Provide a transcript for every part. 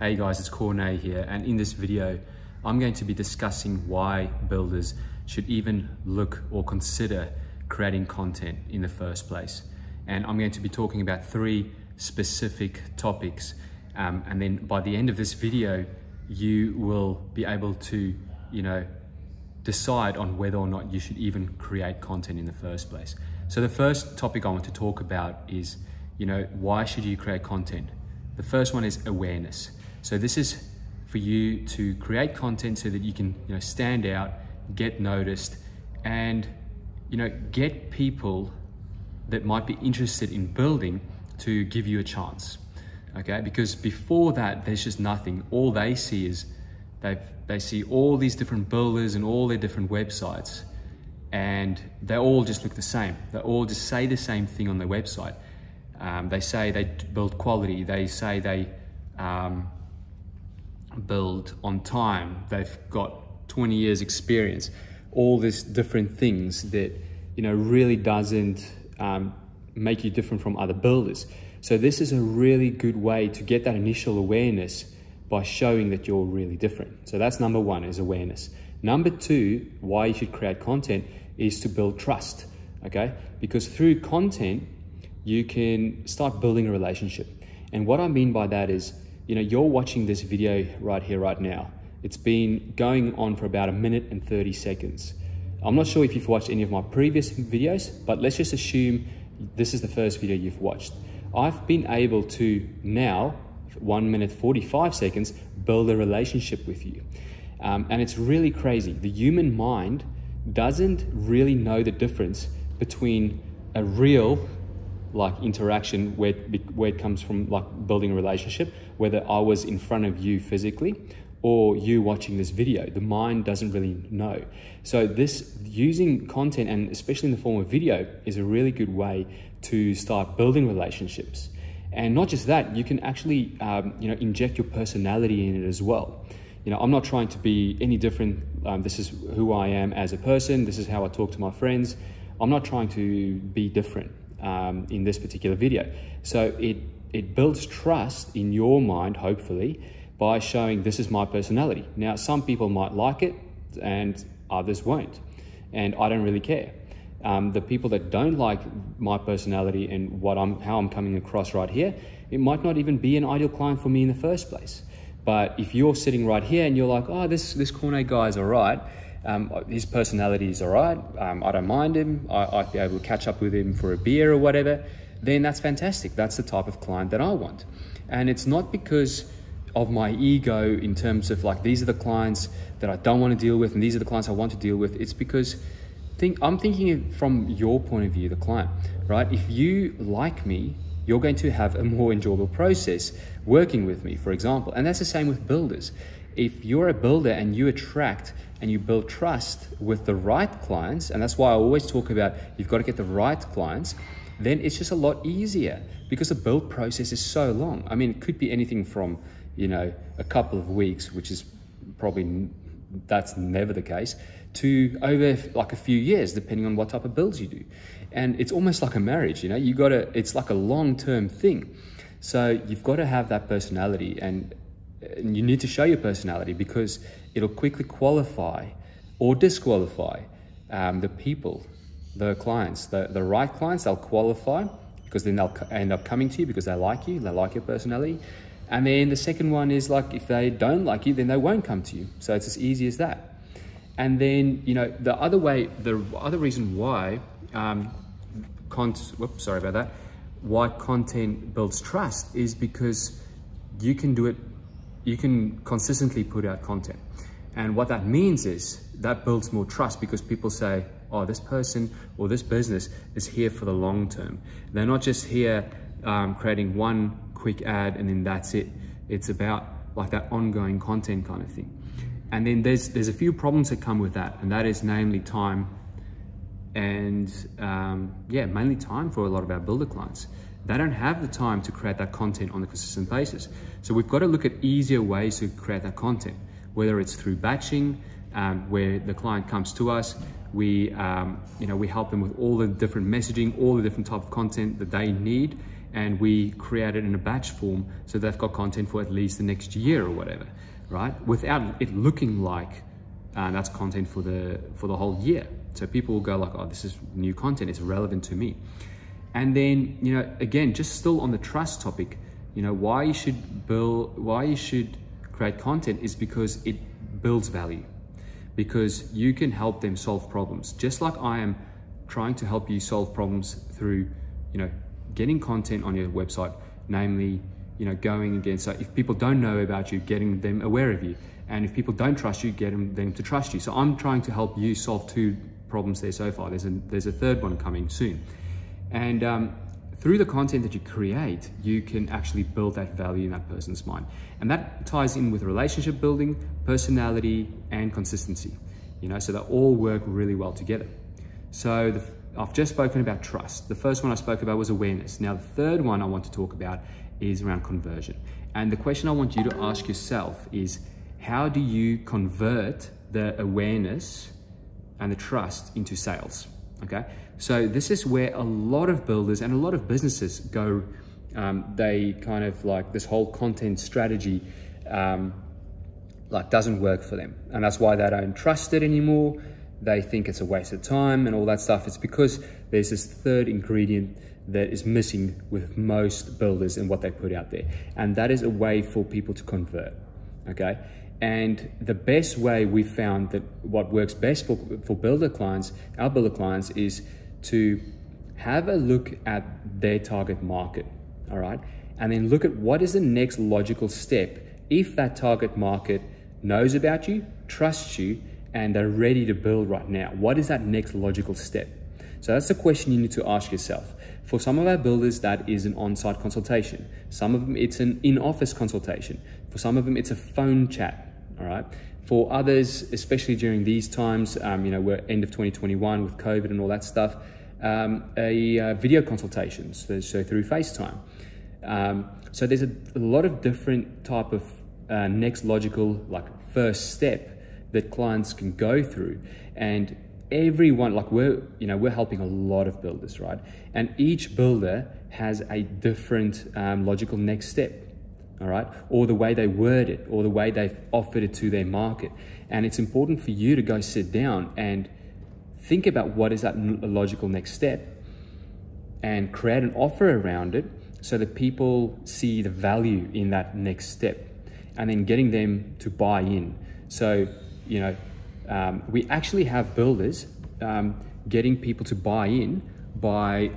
Hey guys, it's Cornay here, and in this video I'm going to be discussing why builders should even look or consider creating content in the first place. And I'm going to be talking about 3 specific topics, and then by the end of this video you will be able to decide on whether or not you should even create content in the first place. So the first topic I want to talk about is why should you create content? The first one is awareness. So this is for you to create content so that you can stand out, get noticed, and get people that might be interested in building to give you a chance. Okay, because before that there's just nothing. All they see is they see all these different builders and all their different websites, and they all just look the same. They all just say the same thing on their website. They say they build quality, they say they build on time, they've got 20 years experience, all these different things that really doesn't make you different from other builders. So this is a really good way to get that initial awareness by showing that you're really different. So that's number 1, is awareness. Number 2, why you should create content, is to build trust. Okay, because through content you can start building a relationship. And what I mean by that is, you're watching this video right here, right now. It's been going on for about 1 minute and 30 seconds. I'm not sure if you've watched any of my previous videos, but let's just assume this is the first video you've watched. I've been able to now, 1 minute 45 seconds, build a relationship with you. And it's really crazy. The human mind doesn't really know the difference between a real interaction where it comes from building a relationship, whether I was in front of you physically or you watching this video. The mind doesn't really know. So this using content, and especially in the form of video, is a really good way to start building relationships. And not just that, you can actually inject your personality in it as well. I'm not trying to be any different. This is who I am as a person. This is how I talk to my friends. I'm not trying to be different in this particular video. So it builds trust in your mind, hopefully, by showing this is my personality. Now, some people might like it and others won't, and I don't really care. The people that don't like my personality and how I'm coming across right here, it might not even be an ideal client for me in the first place. But if you're sitting right here and you're like, oh, this Cornay guy is all right, his personality is all right, I don't mind him, I'd be able to catch up with him for a beer or whatever, then that's fantastic. That's the type of client that I want. And it's not because of my ego in terms of these are the clients that I don't want to deal with and these are the clients I want to deal with. It's because I'm thinking it from your point of view, the client, right? If you like me, you're going to have a more enjoyable process working with me, for example. And that's the same with builders. If you're a builder and you attract and you build trust with the right clients, and that's why I always talk about you've got to get the right clients, then it's just a lot easier because the build process is so long. I mean, it could be anything from, a couple of weeks, which is probably, that's never the case, to over a few years, depending on what type of builds you do. And it's almost like a marriage, it's like a long-term thing. So you've got to have that personality, and you need to show your personality because it'll quickly qualify or disqualify the people, the clients, the right clients. They'll qualify because then they'll end up coming to you because they like you, they like your personality. And then the second one is if they don't like you, then they won't come to you. So it's as easy as that. And then, the other reason why, why content builds trust is because you can consistently put out content. And what that means is that builds more trust because people say, oh, this person or this business is here for the long term. They're not just here creating one quick ad and then that's it. It's about that ongoing content kind of thing. And then there's a few problems that come with that, and that is namely time and mainly time for a lot of our builder clients. They don't have the time to create that content on a consistent basis. So we've got to look at easier ways to create that content, whether it's through batching, where the client comes to us, we help them with all the different messaging, all the different type of content that they need, and we create it in a batch form so they've got content for at least the next year or whatever, right? Without it looking like that's content for the whole year. So people will go like, oh, this is new content, it's relevant to me. And then, you know, again, just still on the trust topic, you know, why you should create content is because it builds value, because you can help them solve problems. Just like I am trying to help you solve problems through, you know, getting content on your website, namely, you know, going against, so if people don't know about you, getting them aware of you. And if people don't trust you, getting them to trust you. So I'm trying to help you solve 2 problems there so far. There's a third one coming soon. And through the content that you create, you can actually build that value in that person's mind. And that ties in with relationship building, personality, and consistency. You know, so they all work really well together. So I've just spoken about trust. The first one I spoke about was awareness. Now, the third one I want to talk about is around conversion. And the question I want you to ask yourself is, how do you convert the awareness and the trust into sales? Okay, so this is where a lot of builders and a lot of businesses go. They kind of like this whole content strategy like doesn't work for them, and that's why they don't trust it anymore. They think it's a waste of time and all that stuff. It's because there's this third ingredient that is missing with most builders and what they put out there, and that is a way for people to convert. Okay, and the best way we found that what works best for builder clients, our builder clients, is to have a look at their target market, all right? And then look at what is the next logical step if that target market knows about you, trusts you, and they're ready to build right now. What is that next logical step? So that's the question you need to ask yourself. For some of our builders, that is an on-site consultation. Some of them, it's an in-office consultation. For some of them, it's a phone chat. All right. For others, especially during these times, you know, we're end of 2021 with COVID and all that stuff, a video consultation, so through FaceTime. So there's a lot of different type of next logical, like first step that clients can go through, and everyone, like we're helping a lot of builders, right? And each builder has a different logical next step. All right, or the way they word it, or the way they've offered it to their market. And it's important for you to go sit down and think about what is that logical next step and create an offer around it so that people see the value in that next step, and then getting them to buy in. So, you know, we actually have builders getting people to buy in by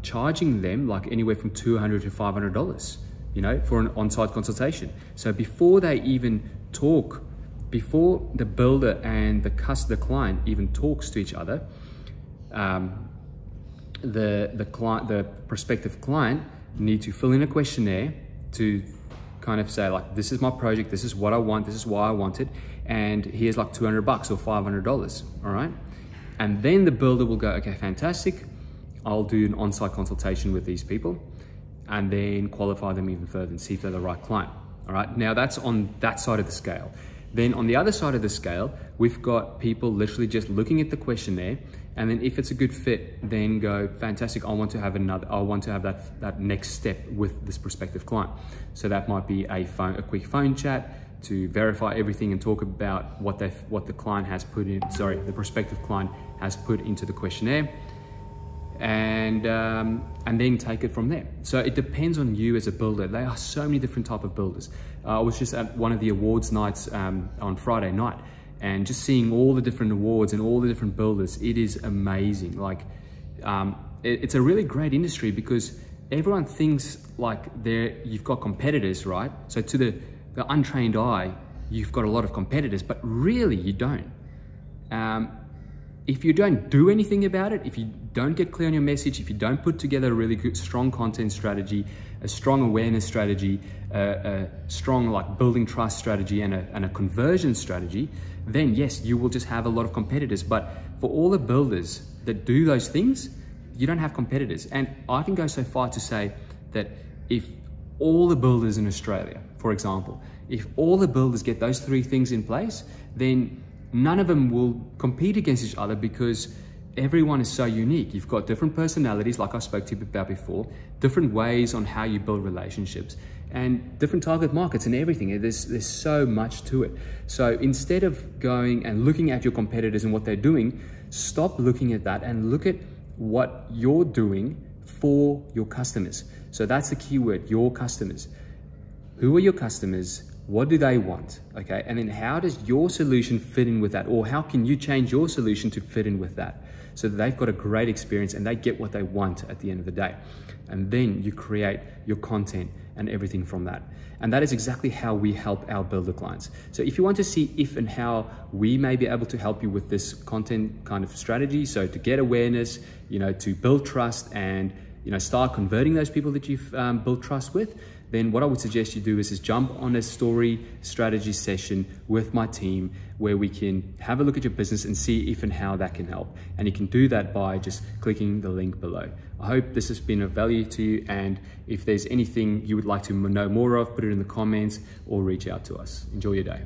charging them like anywhere from $200 to $500. You know, for an on-site consultation. So before they even talk, before the builder and the client even talks to each other, the prospective client need to fill in a questionnaire to kind of say like, this is my project, this is what I want, this is why I want it, and here's like $200 or $500. All right, and then the builder will go, okay, fantastic, I'll do an on-site consultation with these people, and then qualify them even further and see if they're the right client. All right, now that's on that side of the scale. Then on the other side of the scale, we've got people literally just looking at the questionnaire, and then if it's a good fit, then go, fantastic, I want to have that next step with this prospective client. So that might be a quick phone chat to verify everything and talk about what the client has put in, the prospective client has put into the questionnaire. And then take it from there. So it depends on you as a builder. There are so many different type of builders. I was just at one of the awards nights on Friday night, and just seeing all the different awards and all the different builders, it is amazing. Like, it's a really great industry because everyone thinks like you've got competitors, right? So to the untrained eye, you've got a lot of competitors, but really you don't. If you don't do anything about it, if you don't get clear on your message, if you don't put together a really good, strong content strategy, a strong awareness strategy, a strong like building trust strategy, and a conversion strategy, then yes, you will just have a lot of competitors. But for all the builders that do those things, you don't have competitors. And I can go so far to say that if all the builders in Australia, for example, if all the builders get those 3 things in place, then none of them will compete against each other, because everyone is so unique. You've got different personalities, like I spoke to you about before, different ways on how you build relationships, and different target markets and everything. There's so much to it. So instead of going and looking at your competitors and what they're doing, stop looking at that and look at what you're doing for your customers. So that's the key word, your customers. Who are your customers? What do they want? Okay, and then how does your solution fit in with that? Or how can you change your solution to fit in with that? So that they've got a great experience and they get what they want at the end of the day. And then you create your content and everything from that. And that is exactly how we help our builder clients. So if you want to see if and how we may be able to help you with this content kind of strategy, so to get awareness, to build trust and start converting those people that you've built trust with, then what I would suggest you do is jump on a story strategy session with my team where we can have a look at your business and see if and how that can help. And you can do that by just clicking the link below. I hope this has been of value to you, and if there's anything you would like to know more of, put it in the comments or reach out to us. Enjoy your day.